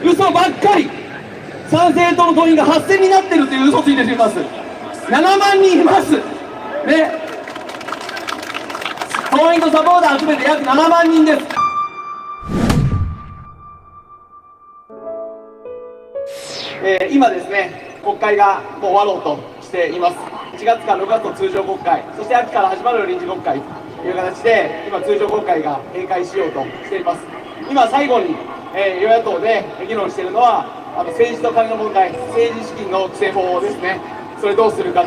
嘘ばっかり。参政党の党員が8000になってるという嘘ついています。7万人いますね。党員とサポーター集めて約7万人です。今ですね、国会がもう終わろうとしています。1月から6月の通常国会、そして秋から始まる臨時国会という形で、今、通常国会が閉会しようとしています。今、最後に、与野党で議論しているのは、政治と金の問題、政治資金の規正法ですね、それどうするか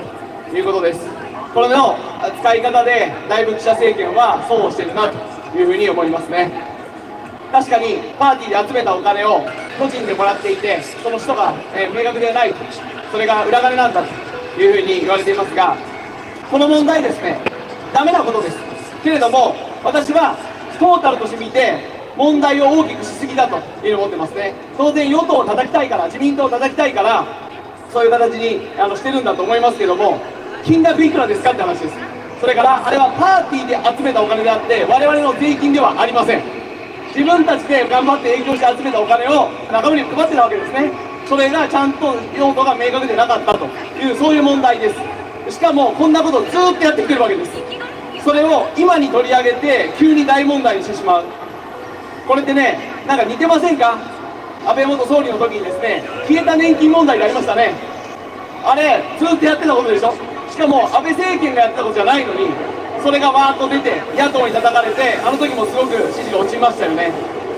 ということです。これの使い方で、だいぶ岸田政権は損をしているなというふうに思いますね。確かにパーティーで集めたお金を個人でもらっていて、その人が、明確ではない、それが裏金なんだというふうに言われていますが、この問題ですね、ダメなことですけれども、私はトータルとして見て、問題を大きくしすぎだというふうに思ってますね。当然、与党を叩きたいから、自民党を叩きたいから、そういう形にしてるんだと思いますけれども、金額いくらですかって話です。それから、あれはパーティーで集めたお金であって、我々の税金ではありません。自分たちで頑張って営業して集めたお金を中身に配ってたわけですね。それがちゃんと用途が明確でなかったという、そういう問題です。しかもこんなことをずっとやってきてるわけです。それを今に取り上げて急に大問題にしてしまう。これってね、なんか似てませんか？安倍元総理の時にですね、消えた年金問題がありましたね。あれずっとやってたことでしょ。しかも安倍政権がやったことじゃないのに、それがわーっと出て野党に叩かれて、あの時もすごく支持が落ちましたよね。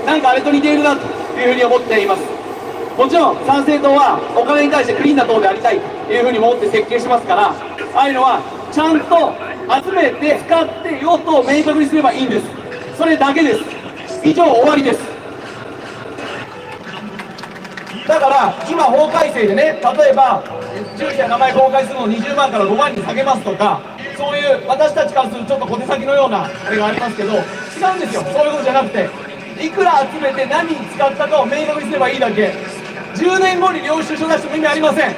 なんかあれと似ているなというふうに思っています。もちろん参政党はお金に対してクリーンな党でありたいというふうに思って設計しますから、ああいうのはちゃんと集めて使って用途を明確にすればいいんです。それだけです。以上、終わりです。だから今法改正でね、例えば住所や名前公開するのを20万から5万に下げますとか、そういう私たちからするとちょっと小手先のようなあれがありますけど、違うんですよ。そういうことじゃなくて、いくら集めて何に使ったかを明確にすればいいだけ。10年後に領収書出しても意味ありません。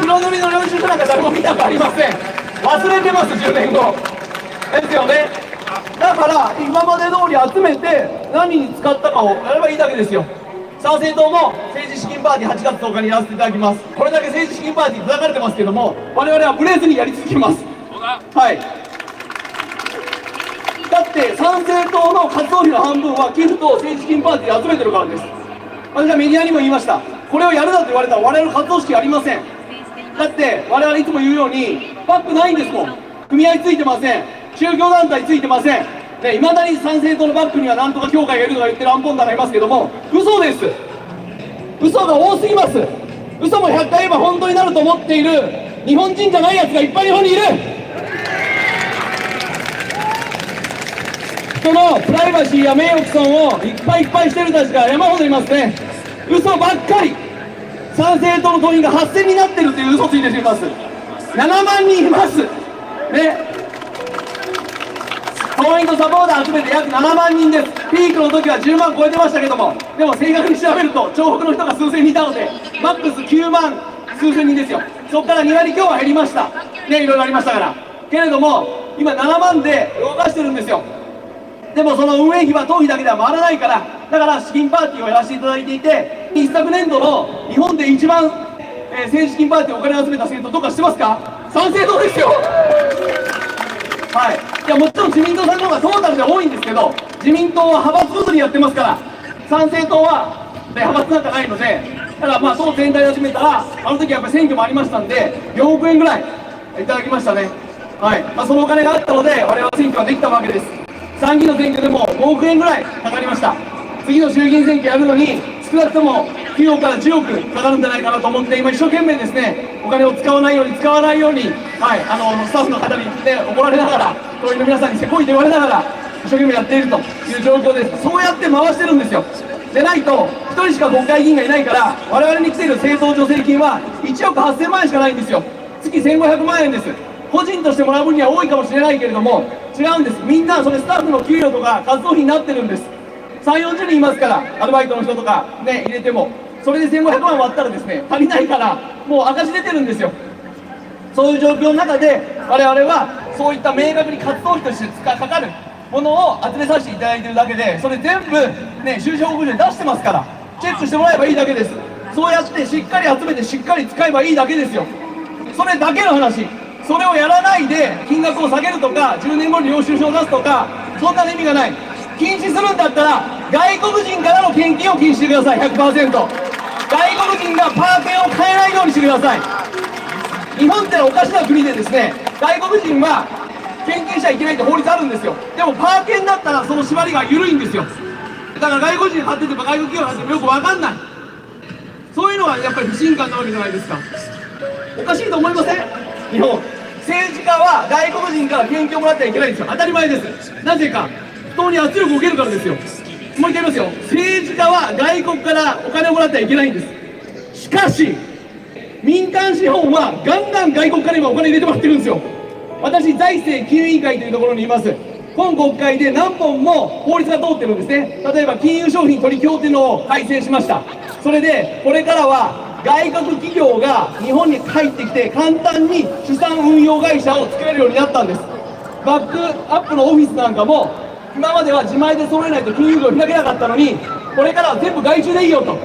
黒塗りの領収書なんか誰も見たくありません。忘れてます、10年後ですよね。だから今まで通り集めて何に使ったかをやればいいだけですよ。参政党も政治資金パーティー8月10日にやらせていただきます。これだけ政治資金パーティー叩かれてますけども、我々はブレずにやり続けます。はい、だって参政党の活動費の半分は寄付と政治資金パーティーで集めてるからです。私はメディアにも言いました。これをやるなと言われたら我々の活動資金ありません。だって我々いつも言うようにバックないんですもん。組合ついてません。宗教団体ついてません。いまだに参政党のバックにはなんとか協会がいるとか言ってるアンポンダがいますけども、嘘です。嘘が多すぎます。嘘も100回言えば本当になると思っている日本人じゃないやつがいっぱい日本にいる。人のプライバシーや名誉毀損をいっぱいいっぱいしてる人たちが山ほどいますね。嘘ばっかり。参政党の党員が8000になってるという嘘ついています。7万人いますね。党員とサポーター集めて約7万人です。ピークの時は10万超えてましたけども、でも正確に調べると重複の人が数千人いたので、マックス9万数千人ですよ。そこから2割強は減りましたね、いろいろありましたから。けれども今7万で動かしてるんですよ。でもその運営費は党費だけでは回らないから、だから資金パーティーをやらせていただいていて、一昨年度の日本で一番、政治資金パーティーお金を集めた政党どうか知ってますか？参政党ですよ。はい、いやもちろん自民党さんの方がトータルで多いんですけど、自民党は派閥ごとにやってますから、参政党は派閥なんかないので、だからまあ党全体で集めたら、あの時やっぱり選挙もありましたんで、4億円ぐらいいただきましたね。はい、そのお金があったので、我々は選挙ができたわけです。参議院の選挙でも5億円ぐらいかかりました。次の衆議院選挙やるのに、少なくとも9億から10億かかるんじゃないかなと思って、今一生懸命ですね、お金を使わないように、はい、スタッフの方に、ね、怒られながら、党員の皆さんにせこいと言われながら、一生懸命やっているという状況です。そうやって回してるんですよ。でないと、1人しか国会議員がいないから、我々に来ている政党助成金は1億8000万円しかないんですよ。月1500万円です。個人としてもらう分には多いかもしれないけれども、違うんです。みんなそれスタッフの給料とか活動費になってるんです。3、40人いますから、アルバイトの人とかね、入れても、それで1500万割ったらですね、足りないから、もう赤字出てるんですよ。そういう状況の中で、我々はそういった明確に活動費としてかかるものを集めさせていただいているだけで、それ全部ね、収支報告書に出してますから、チェックしてもらえばいいだけです。そうやってしっかり集めてしっかり使えばいいだけですよ。それだけの話。それをやらないで金額を下げるとか10年後に領収書を出すとか、そんなの意味がない。禁止するんだったら外国人からの献金を禁止してください。 100%。 外国人がパー券を買えないようにしてください。日本っておかしな国でですね、外国人は献金しちゃいけないって法律あるんですよ。でもパー券だったらその縛りが緩いんですよ。だから外国人が買ってても外国企業が買っててもよく分かんない。そういうのがやっぱり不信感なわけじゃないですか。おかしいと思いません？日本政治家は外国人から献金をもらってはいけないんですよ。当たり前です。なぜか不当に圧力を受けるからですよ。もう一回言いますよ。政治家は外国からお金をもらってはいけないんです。しかし民間資本はガンガン外国から今お金入れてもらってるんですよ。私財政金融委員会というところにいます。今国会で何本も法律が通ってるんですね。例えば金融商品取引法というのを改正しました。それでこれからは外国企業が日本に入ってきて簡単に資産運用会社を作れるようになったんです。バックアップのオフィスなんかも今までは自前で揃えないと金融業を開けなかったのに、これからは全部外注でいいよと、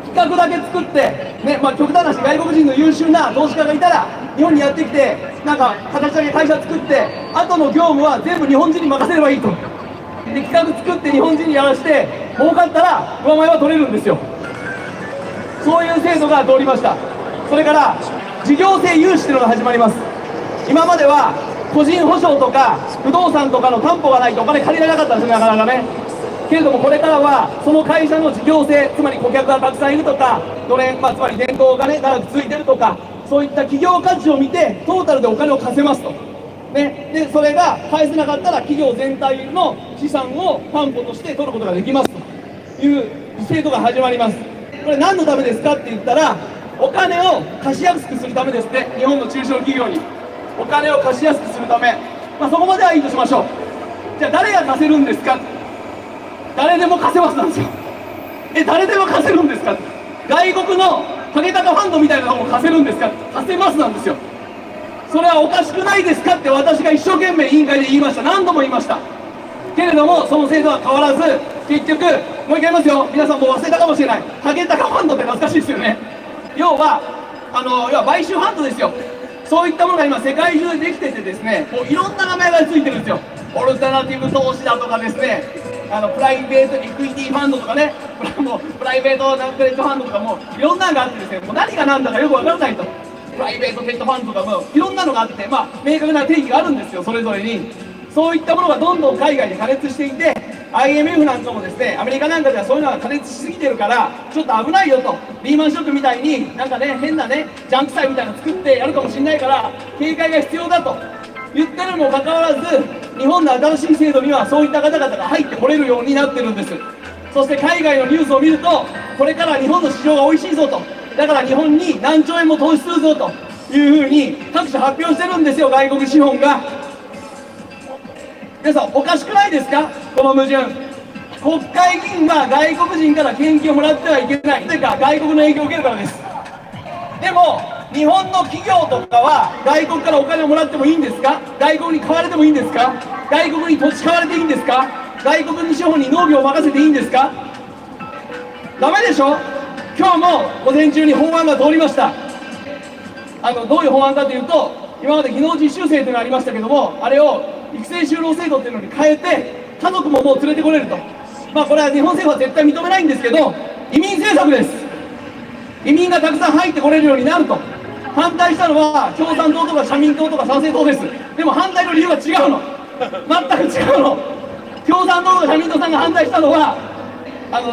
企画だけ作って、ね、極端な話、外国人の優秀な投資家がいたら日本にやってきてなんか形だけ会社作って、後の業務は全部日本人に任せればいいと。で企画作って日本人にやらして儲かったら上前は取れるんですよ。そういう制度が通りました。それから事業性融資というのが始まります。今までは個人保証とか不動産とかの担保がないとお金借りられなかったんですよ、なかなかね。けれどもこれからはその会社の事業性、つまり顧客がたくさんいるとか、のれん、つまり伝統がね長く続いてるとか、そういった企業価値を見てトータルでお金を貸せますと、ね、でそれが返せなかったら企業全体の資産を担保として取ることができますという制度が始まります。これ何のためですかって言ったら、お金を貸しやすくするためですね。日本の中小企業にお金を貸しやすくするため、そこまではいいとしましょう。じゃあ誰が貸せるんですか。誰でも貸せますなんですよ。誰でも貸せるんですか。外国のハゲタカファンドみたいなのも貸せるんですか。貸せますなんですよ。それはおかしくないですかって私が一生懸命委員会で言いました。何度も言いました。けれどもその制度は変わらず、結局もう一回言いますよ。皆さんも忘れたかもしれない。ハゲタカファンドって懐かしいですよね。要は買収ファンドですよ。そういったものが今世界中でできててですね、もういろんな名前がついてるんですよ。オルタナティブ投資だとかですね、プライベートリクイティファンドとかね、プライベートクレジットファンドとかもいろんなのがあってですね、もう何が何だかよく分からないと。プライベートテッドファンドとかもいろんなのがあって、明確な定義があるんですよ、それぞれに。そういったものがどんどん海外で過熱していて、 IMF なんかもですね、アメリカなんかではそういうのが過熱しすぎてるからちょっと危ないよと。リーマンショックみたいになんかね、変なねジャンク債みたいなの作ってやるかもしれないから警戒が必要だと言ってるにもかかわらず、日本の新しい制度にはそういった方々が入ってこれるようになってるんです。そして海外のニュースを見ると、これから日本の市場が美味しいぞと、だから日本に何兆円も投資するぞというふうに各社発表してるんですよ、外国資本が。皆さんおかしくないですか、この矛盾。国会議員が外国人から献金をもらってはいけない、というか外国の影響を受けるからです。でも日本の企業とかは外国からお金をもらってもいいんですか。外国に買われてもいいんですか。外国に土地買われていいんですか。外国に資本に農業を任せていいんですか。ダメでしょ。今日も午前中に法案が通りました。どういう法案かというと、今まで技能実習生というのがありましたけども、あれを育成就労制度というのに変えて家族ももう連れてこれると。これは日本政府は絶対認めないんですけど、移民政策です。移民がたくさん入ってこれるようになると。反対したのは共産党とか社民党とか参政党です。でも反対の理由は違うの。全く違うの。共産党とか社民党さんが反対したのは、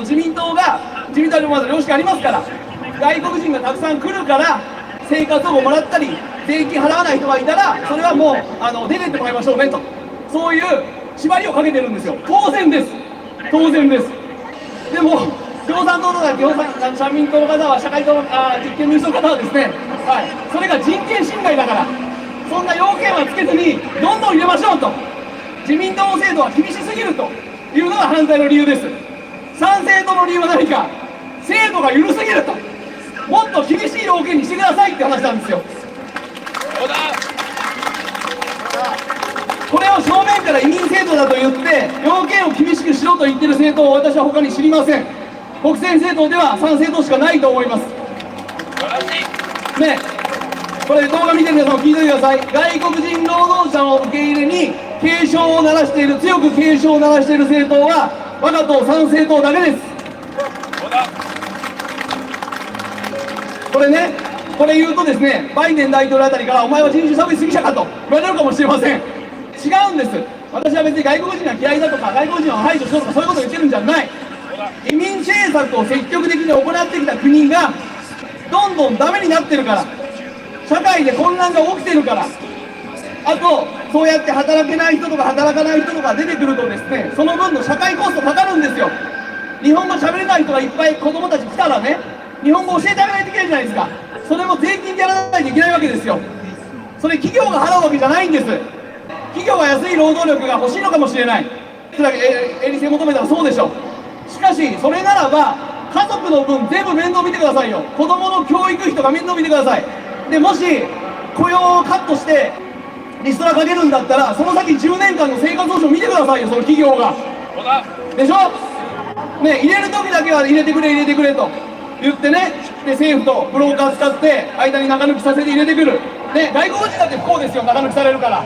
自民党にもまだ良識ありますから、外国人がたくさん来るから生活保護もらったり税金払わない人がいたらそれはもう出てってもらいましょうねと、そういう縛りをかけてるんですよ。当然です、当然です。でも共産党とか社民党の方は社会党立憲民主党の方はですね、それが人権侵害だからそんな要件はつけずにどんどん入れましょうと。自民党の制度は厳しすぎるというのが反対の理由です。賛成党の理由は何か、制度が緩すぎると、もっと厳しい要件にしてくださいって話なんですよ。これを正面から移民制度だと言って要件を厳しくしろと言ってる政党を私は他に知りません。国政政党では参政党しかないと思います。ね、これ動画見てる皆さんも聞いておいてください。外国人労働者の受け入れに警鐘を鳴らしている、強く警鐘を鳴らしている政党は我が党参政党だけです。これね、これ言うとですね、バイデン大統領あたりからお前は人種差別主義者かと言われるかもしれません。違うんです。私は別に外国人が嫌いだとか外国人を排除しろとかそういうことを言ってるんじゃない。移民政策を積極的に行ってきた国がどんどんダメになってるから、社会で混乱が起きてるから、あとそうやって働けない人とか働かない人とか出てくるとですね、その分の社会コストかかるんですよ。日本語喋れない人がいっぱい子供たち来たらね、日本語教えてあげないといけないじゃないですか。それも税金でやらないといけないわけですよ。それ企業が払うわけじゃないんです。企業は安い労働力が欲しいのかもしれない。それだけ営利性求めたらそうでしょう。しかしそれならば家族の分全部面倒見てくださいよ。子供の教育費とか面倒見てください。でもし雇用をカットしてリストラかけるんだったら、その先10年間の生活保障見てくださいよ、その企業が。でしょね、入れる時だけは入れてくれ入れてくれと言ってね、で政府とブローカー使って間に中抜きさせて入れてくる、ね、外国人だって不幸ですよ、中抜きされるから。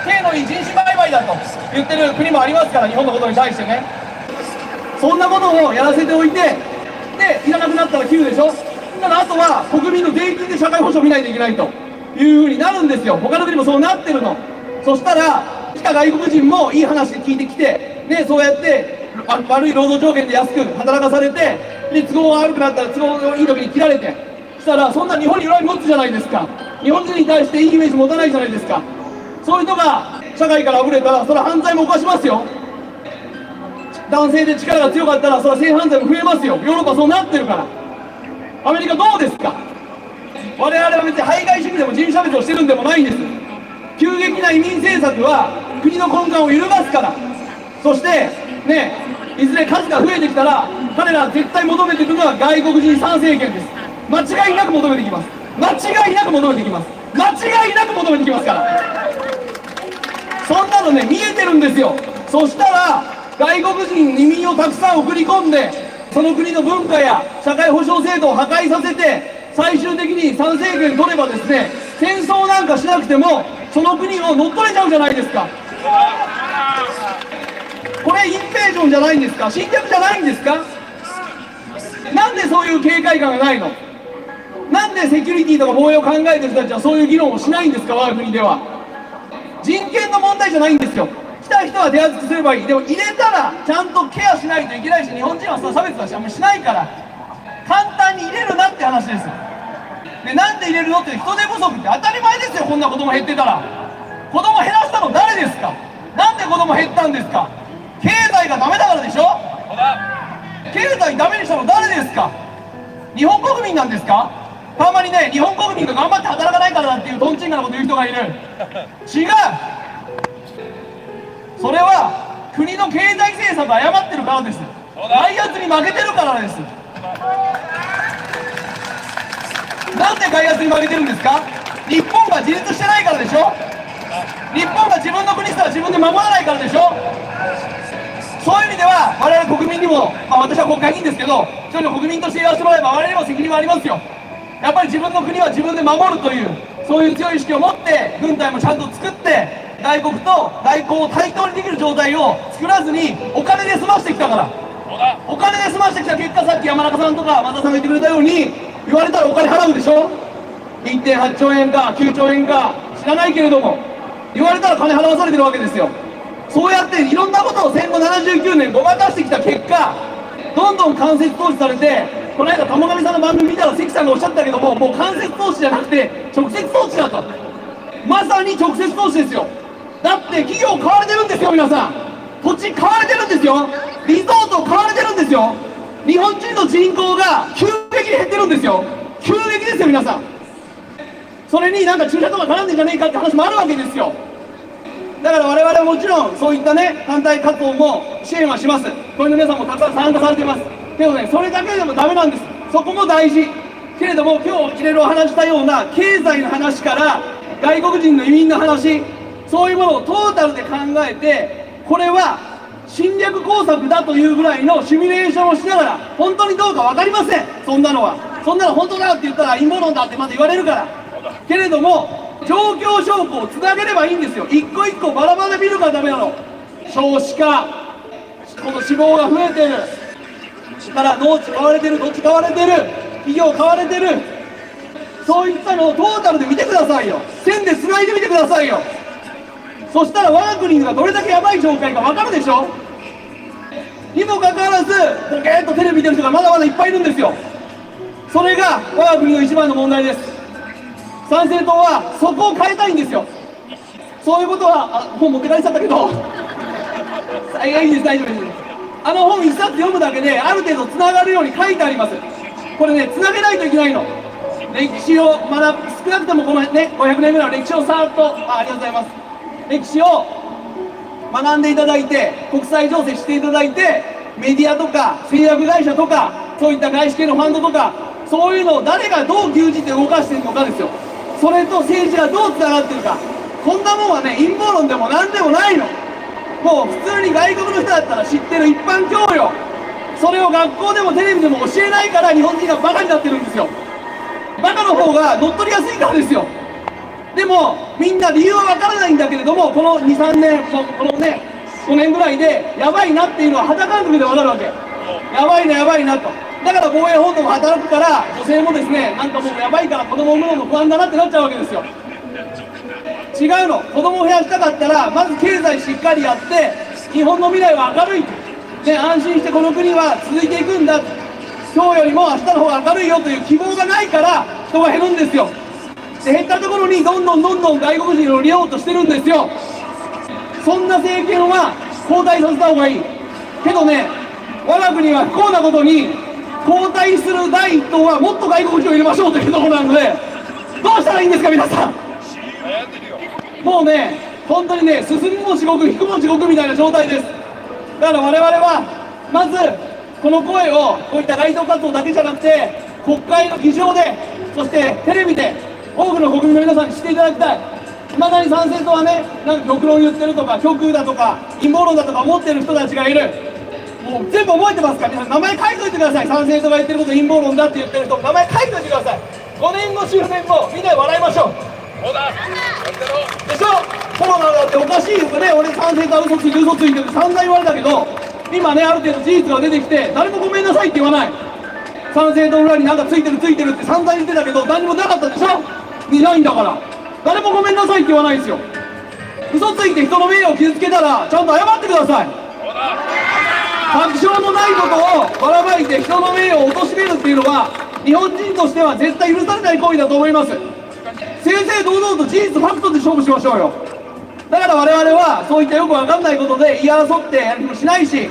手のいい人種売買だと言ってる国もありますから、日本のことに対してね。そんなものをやらせておいて、でいらなくなったら切るでしょ。だからあとは国民の税金で社会保障を見ないといけないというふうになるんですよ。他の国もそうなってるの。そしたら来た外国人もいい話聞いてきて、ね、そうやって悪い労働条件で安く働かされて、で都合が悪くなったら都合がいい時に切られて、したらそんな日本に恨み持つじゃないですか。日本人に対していいイメージ持たないじゃないですか。そういう人が社会からあふれたら、それは犯罪も犯しますよ。男性で力が強かったら、それは性犯罪も増えますよ。ヨーロッパそうなってるから。アメリカどうですか。我々は別に排外主義でも人種差別をしてるんでもないんです。急激な移民政策は国の根幹を揺るがすから。そしてね、いずれ数が増えてきたら彼ら絶対求めてくるのは外国人参政権です。間違いなく求めてきます。間違いなく求めてきます。間違いなく求めてきますから。そんなのね、見えてるんですよ。そしたら外国人移民をたくさん送り込んで、その国の文化や社会保障制度を破壊させて、最終的に参政権取ればですね、戦争なんかしなくてもその国を乗っ取れちゃうじゃないですか。これインページョンじゃないんですか。侵略じゃないんですか。なんでそういう警戒感がないの。なんでセキュリティとか防衛を考えてる人たちはそういう議論をしないんですか。我が国では人権の問題じゃないんですよ。来た人は手厚くすればいい。でも入れたらちゃんとケアしないといけないし、日本人は差別はあんまりしないから簡単に入れるなって話です。でなんで入れるのって、人手不足って当たり前ですよ。こんな子供減ってたら。子供減らしたの誰ですか。なんで子供減ったんですか。経済がダメだからでしょ。経済ダメにしたの誰ですか。日本国民なんですか。たまにね、日本国民が頑張って働かないからなんていうトンチンカなこと言う人がいる。違う。それは国の経済政策を誤ってるからです。外圧に負けてるからです。なんで外圧に負けてるんですか。日本が自立してないからでしょ。日本が自分の国したら自分で守らないからでしょ。そういう意味では我々国民にも、私は国会議員ですけど、一人の国民として言わせてもらえば我々にも責任はありますよ。やっぱり自分の国は自分で守るという、そういう強い意識を持って軍隊もちゃんと作って、外国と外交を対等にできる状態を作らずにお金で済ましてきたから。お金で済ましてきた結果、さっき山中さんとか松田さんが言ってくれたように、言われたらお金払うでしょ。 1.8 兆円か9兆円か知らないけれども、言われたら金払わされてるわけですよ。そうやっていろんなことを戦後79年ごまかしてきた結果、どんどん間接投資されて、この間玉上さんの番組見たら関さんがおっしゃったけども、もう間接投資じゃなくて直接投資だと。まさに直接投資ですよ。だって企業買われてるんですよ。皆さん土地買われてるんですよ。リゾート買われてるんですよ。日本人の人口が急激に減ってるんですよ。急激ですよ皆さん。それになんか駐車とか絡んでんじゃねえかって話もあるわけですよ。だから我々はもちろんそういったね、反対活動も支援はします。これの皆さんもたくさん参加されていますけどね、それだけでもダメなんです。そこも大事けれども、今日いろいろ話したような経済の話から外国人の移民の話、そういうものをトータルで考えて、これは侵略工作だというぐらいのシミュレーションをしながら、本当にどうか分かりません、そんなのは。そんなの本当だって言ったら陰謀論だってまた言われるから。けれども、状況証拠をつなげればいいんですよ。一個一個バラバラで見るからダメなの。少子化、この死亡が増えてる、から農地買われてる、土地買われてる、企業買われてる、そういったのをトータルで見てくださいよ。線でつないでみてくださいよ。そしたら我が国がどれだけやばい状態か分かるでしょ。にもかかわらずボケーっとテレビ見てる人がまだまだいっぱいいるんですよ。それが我が国の一番の問題です。参政党はそこを変えたいんですよ。そういうことは本持って帰っちゃったけどいいです、大丈夫です。あの本一冊読むだけである程度つながるように書いてあります。これね、つなげないといけないの。歴史を学ぶ、少なくともこのね500年ぐらいの歴史をさーっとありがとうございます。歴史を学んでいただいて、国際情勢していただいて、メディアとか製薬会社とかそういった外資系のファンドとか、そういうのを誰がどう牛耳って動かしているのかですよ。それと政治がどうつながっているか。こんなもんはね、陰謀論でも何でもないの。もう普通に外国の人だったら知ってる一般教養、それを学校でもテレビでも教えないから日本人がバカになってるんですよ。バカの方が乗っ取りやすいからですよ。でもみんな理由は分からないんだけれども、この2、3年、このね5年ぐらいでやばいなっていうのは肌感覚で分かるわけ。やばいなやばいなと。だから防衛本部も働くから、女性もですね、なんかもうやばいから子供を産むのも不安だなってなっちゃうわけですよ。違うの。子供を増やしたかったらまず経済しっかりやって日本の未来は明るい、ね、安心してこの国は続いていくんだ、今日よりも明日の方が明るいよという希望がないから人が減るんですよ。で減ったところにどんどん外国人を入れようとしてるんですよ。そんな政権は交代させた方がいい。けどね、我が国は不幸なことに交代する第一党はもっと外国人を入れましょうというところなので、どうしたらいいんですか皆さん。もうね、本当にね、進むも地獄引くも地獄みたいな状態です。だから我々はまずこの声をこういった街頭活動だけじゃなくて国会の議場で、そしてテレビで多くの国民の皆さんに知っていただきたい。未だに参政党はね、なんか極論言ってるとか極右だとか陰謀論だとか思ってる人たちがいる。もう全部覚えてますから、皆さん名前書いといてください。参政党が言ってること陰謀論だって言ってる人、名前書いといてください。5年後終戦後みんなで笑いましょう。そうだでしょ。コロナだっておかしいですよね。俺参政党は嘘ついてって散々言われたけど、今ねある程度事実が出てきて誰もごめんなさいって言わない。参政党の裏になんかついてるって散々言ってたけど何もなかったでしょ。いないんだから誰もごめんなさいって言わないですよ。嘘ついて人の名誉を傷つけたらちゃんと謝ってください。確証のないことをばらまいて人の名誉を貶めるっていうのは日本人としては絶対許されない行為だと思います。正々堂々と事実ファクトで勝負しましょうよ。だから我々はそういったよく分かんないことで言い争ってやりもしないし、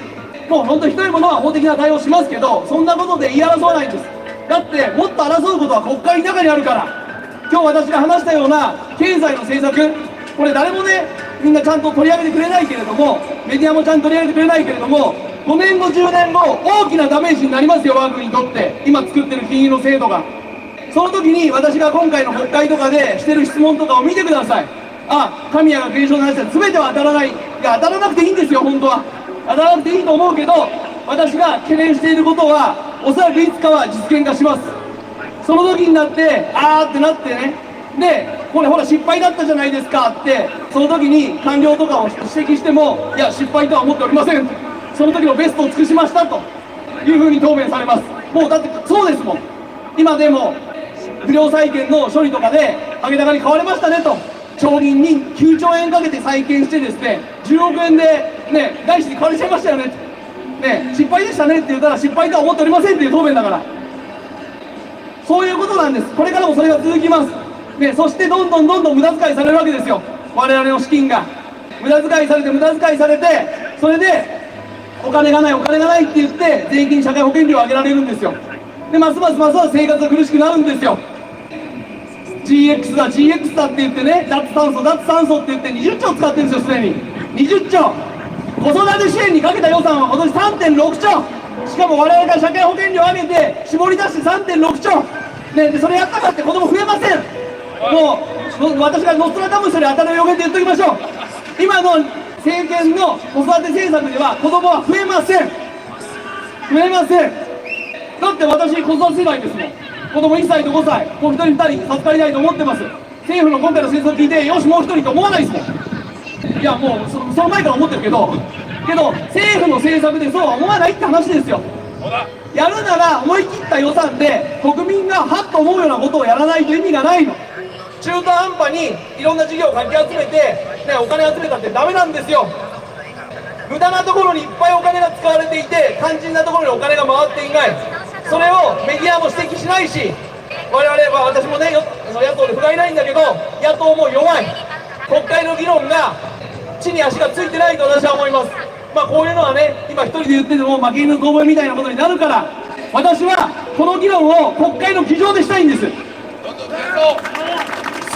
もう本当にひどいものは法的な対応しますけど、そんなことで言い争わないんです。だってもっと争うことは国会の中にあるから。今日私が話したような経済の政策、これ誰もねみんなちゃんと取り上げてくれないけれども、メディアもちゃんと取り上げてくれないけれども、5年後10年後大きなダメージになりますよ、我が国にとって。今作ってる金融の制度が。その時に私が今回の国会とかでしてる質問とかを見てください。神谷が現象の話は全ては当たらない。いや当たらなくていいんですよ。本当は当たらなくていいと思うけど、私が懸念していることはおそらくいつかは実現化します。その時になってってなってね、でこれほら失敗だったじゃないですかって、その時に官僚とかを指摘しても、いや失敗とは思っておりません、その時のベストを尽くしましたというふうに答弁されます。もうだってそうですもん。今でも不良債権の処理とかで上げ高に買われましたねと、町銀に9兆円かけて再建してですね、10億円でね外資に買われちゃいましたよねね、失敗でしたねって言ったら失敗とは思っておりませんっていう答弁だから、そういうことなんです。これからもそれが続きます、ね、そしてどんどん無駄遣いされるわけですよ。我々の資金が無駄遣いされて、それでお金がないって言って税金社会保険料を上げられるんですよ。でますます生活が苦しくなるんですよ。 GX だって言ってね、脱炭素って言って20兆使ってるんですよ。すでに20兆。子育て支援にかけた予算は今年 3.6 兆。しかも我々が社会保険料を上げて絞り出して 3.6 兆、ね、でそれやったかって子供増えません。もう私がノストラダムスより当たる予言で言っときましょう。今の政政権の子育て政策では子供は増えません。増えません。だって私子育て世代ですもん。子供1歳と5歳、もう1人2人授かりたいと思ってます。政府の今回の政策聞いて、よしもう1人と思わないですもん。いやもうその前から思ってるけど政府の政策でそうは思わないって話ですよ。やるなら思い切った予算で国民がはっと思うようなことをやらないと意味がないの。中途半端にいろんな事業をかき集めて、ね、お金集めたってダメなんですよ。無駄なところにいっぱいお金が使われていて、肝心なところにお金が回っていない。それをメディアも指摘しないし、我々は、私もね、野党で不甲斐ないんだけど、野党も弱い。国会の議論が地に足がついてないと私は思います。こういうのはね、今一人で言ってても負け犬の遠吠えみたいなことになるから、私はこの議論を国会の議場でしたいんです。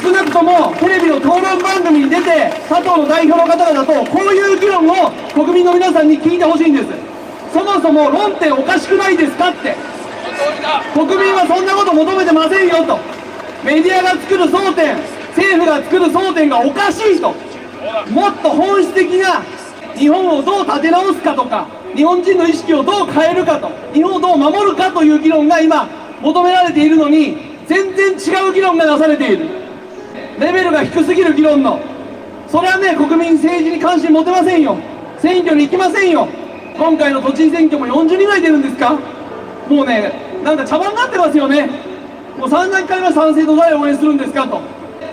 少なくともテレビの討論番組に出て他党の代表の方々とこういう議論を国民の皆さんに聞いてほしいんです。そもそも論点おかしくないですかって。国民はそんなこと求めてませんよと。メディアが作る争点、政府が作る争点がおかしいと。もっと本質的な日本をどう立て直すかとか、日本人の意識をどう変えるかと、日本をどう守るかという議論が今求められているのに、全然違う議論がなされている。レベルが低すぎる議論の。それはね、国民政治に関心持てませんよ。選挙に行きませんよ。今回の都知事選挙も40人ぐらい出るんですか。もうね、なんか茶番になってますよね。もう散々聞かれました。賛成と誰を応援するんですかと。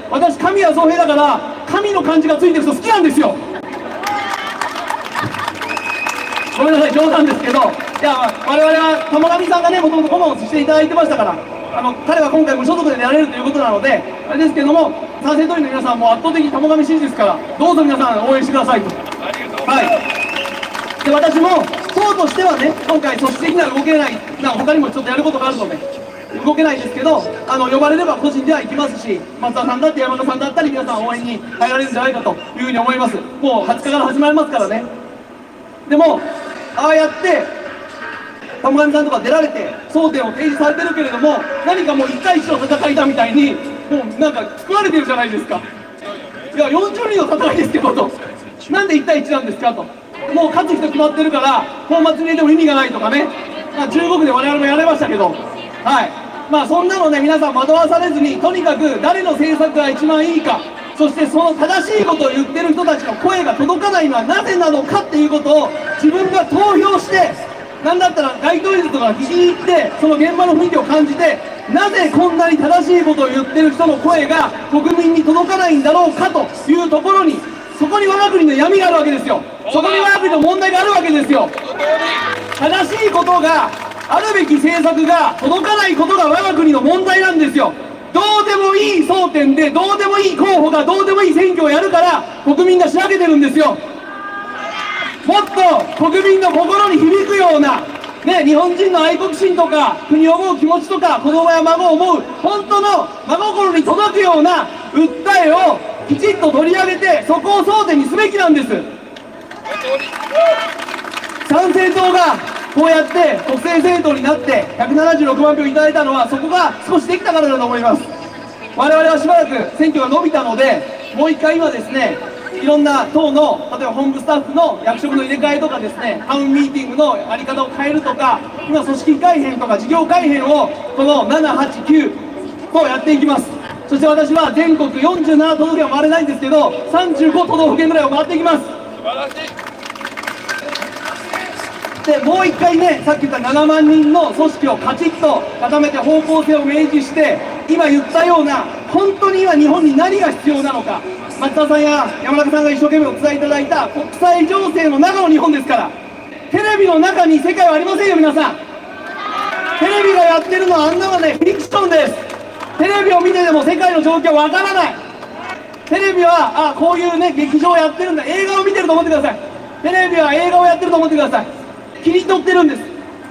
私神谷宗平だから神の漢字がついてる人好きなんですよ。ごめんなさい、冗談ですけど、いや我々は玉上さんがね、もともと顧問をしていただいてましたから、彼は今回無所属でやれるということなのであれですけども、賛成党員の皆さんも圧倒的に玉上支持ですから、どうぞ皆さん応援してくださいと。はい。で、私も党としてはね、今回組織的には動けない、他にもちょっとやることがあるので動けないですけど、呼ばれれば個人では行きますし、松田さんだって山田さんだったり皆さん応援に入られるんじゃないかというふうに思います。もう20日から始まりますからね。でもああやって玉上さんとか出られて争点を提示されてるけれども、何かもう1対1の戦いだみたいにもうなんか作られてるじゃないですか。いや40人の戦いですけどと、なんで1対1なんですかと。もう勝つ人決まってるからフォーマットに入れても意味がないとかね、中国で我々もやれましたけど、はい、そんなのね、皆さん惑わされずに、とにかく誰の政策が一番いいか、そしてその正しいことを言ってる人たちの声が届かないのはなぜなのかっていうことを自分が投票して、なんだったら街頭演説とか聞きに行って、その現場の雰囲気を感じて、なぜこんなに正しいことを言ってる人の声が国民に届かないんだろうかというところに、そこに我が国の闇があるわけですよ。そこに我が国の問題があるわけですよ。正しいことがあるべき政策が届かないことが我が国の問題なんですよ。どうでもいい争点でどうでもいい候補がどうでもいい選挙をやるから国民がしらけてるんですよ。もっと国民の心に響くような、ね、日本人の愛国心とか国を思う気持ちとか子供や孫を思う本当の真心に届くような訴えをきちっと取り上げて、そこを争点にすべきなんです。参政党がこうやって国政政党になって176万票いただいたのは、そこが少しできたからだと思います。我々はしばらく選挙が伸びたので、もう一回今ですね、いろんな党の例えば本部スタッフの役職の入れ替えとかですね、タウンミーティングのやり方を変えるとか、今組織改編とか事業改編をこの7、8、9とやっていきます。そして私は全国47都道府県は回れないんですけど、35都道府県ぐらいを回っていきます。素晴らしい。でもう一回ね、さっき言った7万人の組織をカチッと固めて方向性を明示して、今言ったような本当に今日本に何が必要なのか、松田さんや山中さんが一生懸命お伝えいただいた国際情勢の中の日本ですから、テレビの中に世界はありませんよ。皆さん、テレビがやってるのはあんなのね、フィクションです。テレビを見てでも世界の状況わからない。テレビはこういうね劇場をやってるんだ、映画を見てると思ってください。テレビは映画をやってると思ってください。切り取ってるんです。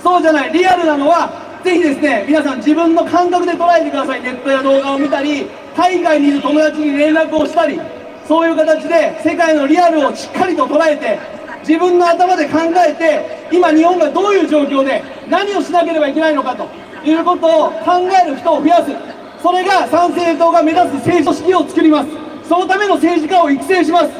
そうじゃない、リアルなのはぜひですね、皆さん自分の感覚で捉えてください。ネットや動画を見たり、海外にいる友達に連絡をしたり、そういう形で世界のリアルをしっかりと捉えて、自分の頭で考えて、今日本がどういう状況で何をしなければいけないのかということを考える人を増やす。それが参政党が目指す政治組織を作ります。そのための政治家を育成します。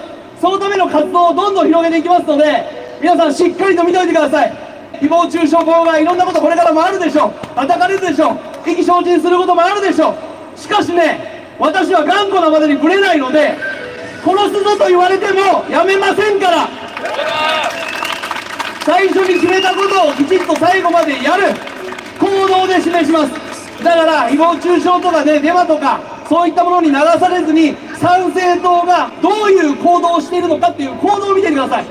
そのための活動をどんどん広げていきますので、皆さんしっかりと見ておいてください。誹謗中傷妨害、いろんなことこれからもあるでしょう。叩かれるでしょう。意気消沈することもあるでしょう。しかしね、私は頑固なまでにぶれないので、殺すぞと言われてもやめませんから。最初に決めたことをきちっと最後までやる行動で示します。だから誹謗中傷とかね、デマとかそういったものに流されずに、参政党がどういう行動をしているのかっていう行動を見てください。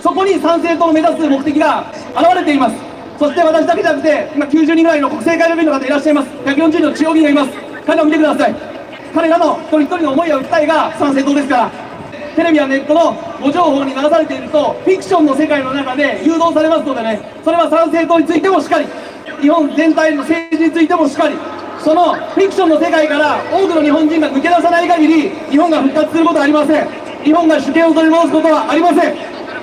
そこに参政党の目指す目的が現れています。そして私だけじゃなくて、今90人ぐらいの国政会議員の方いらっしゃいます。140人の地方議員がいます。彼らを見てください。彼らの一人一人の思いや訴えが参政党ですから。テレビやネットのご情報に流されていると、フィクションの世界の中で誘導されますのでね、それは参政党についてもしっかり、日本全体の政治についてもしっかり、そのフィクションの世界から多くの日本人が抜け出さない限り、日本が復活することはありません。日本が主権を取り戻すことはありません。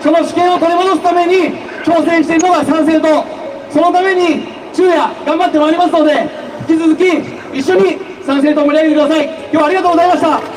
その主権を取り戻すために挑戦しているのが参政党。そのために昼夜頑張ってまいりますので、引き続き一緒に参政党を盛り上げてください。今日はありがとうございました。